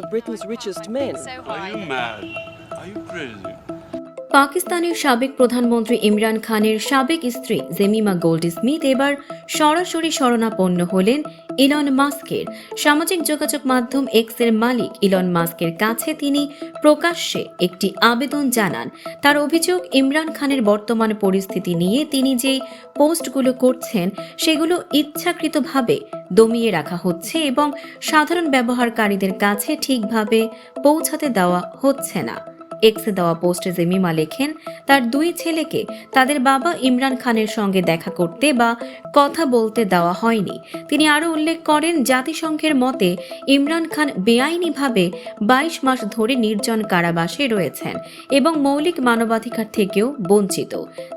Britain's richest men. Are you mad? Are you crazy? পাকিস্তানের সাবেক প্রধানমন্ত্রী ইমরান খানের সাবেক স্ত্রী জেমিমা গোল্ডস্মিথ এবার সরাসরি শরণাপন্ন হলেন ইলন মাস্কের। সামাজিক যোগাযোগ মাধ্যম এক্সের মালিক ইলন মাস্কের কাছে তিনি প্রকাশ্যে একটি আবেদন জানান। তার অভিযোগ, ইমরান খানের বর্তমান পরিস্থিতি নিয়ে তিনি যেই পোস্টগুলো করছেন সেগুলো ইচ্ছাকৃতভাবে দমিয়ে রাখা হচ্ছে এবং সাধারণ ব্যবহারকারীদের কাছে ঠিকভাবে পৌঁছাতে দেওয়া হচ্ছে না। এক্সে দেওয়া পোস্টে জেমিমা লেখেন, তার দুই ছেলেকে তাদের বাবা ইমরান খানের সঙ্গে দেখা করতে বা কথা বলতে দেওয়া হয়নি। তিনি আরও উল্লেখ করেন, জাতিসংঘের মতে ইমরান খান বেআইনিভাবে 22 মাস ধরে নির্জন কারাবাসে রয়েছেন এবং মৌলিক মানবাধিকার থেকেও বঞ্চিত।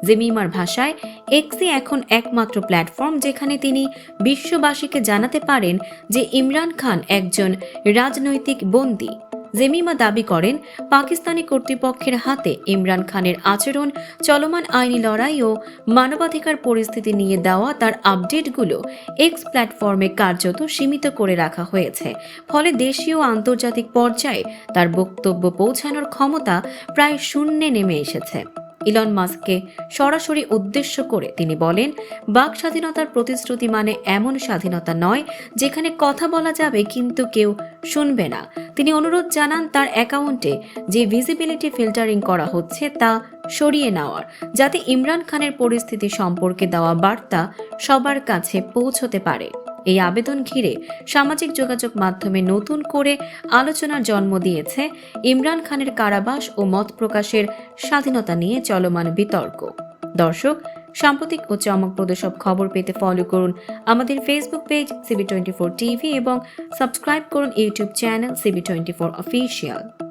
জেমিমার ভাষায়, এক্সই এখন একমাত্র প্ল্যাটফর্ম যেখানে তিনি বিশ্ববাসীকে জানাতে পারেন যে ইমরান খান একজন রাজনৈতিক বন্দী। জেমিমা দাবি করেন, পাকিস্তানি কর্তৃপক্ষের হাতে ইমরান খানের আচরণ, চলমান আইনি লড়াই ও মানবাধিকার পরিস্থিতি নিয়ে দেওয়া তার আপডেটগুলো এক্স প্ল্যাটফর্মে কার্যত সীমিত করে রাখা হয়েছে। ফলে দেশীয় ও আন্তর্জাতিক পর্যায়ে তার বক্তব্য পৌঁছানোর ক্ষমতা প্রায় শূন্যে নেমে এসেছে। ইলন মাস্ককে সরাসরি উদ্দেশ্য করে তিনি বলেন, বাক স্বাধীনতার প্রতিশ্রুতি মানে এমন স্বাধীনতা নয় যেখানে কথা বলা যাবে কিন্তু কেউ শুনবে না। তিনি অনুরোধ জানান তার অ্যাকাউন্টে যে ভিজিবিলিটি ফিল্টারিং করা হচ্ছে তা সরিয়ে নেওয়ার, যাতে ইমরান খানের পরিস্থিতি সম্পর্কে দেওয়া বার্তা সবার কাছে পৌঁছতে পারে। এই আবেদন ঘিরে সামাজিক যোগাযোগ মাধ্যমে নতুন করে আলোচনার জন্ম দিয়েছে ইমরান খানের কারাবাস ও মত প্রকাশের স্বাধীনতা নিয়ে চলমান বিতর্ক। দর্শক, সাম্প্রতিক ও চমকপ্রদ সব খবর পেতে ফলো করুন আমাদের ফেসবুক পেজ CB24 টিভি এবং সাবস্ক্রাইব করুন ইউটিউব চ্যানেল CB24 অফিসিয়াল।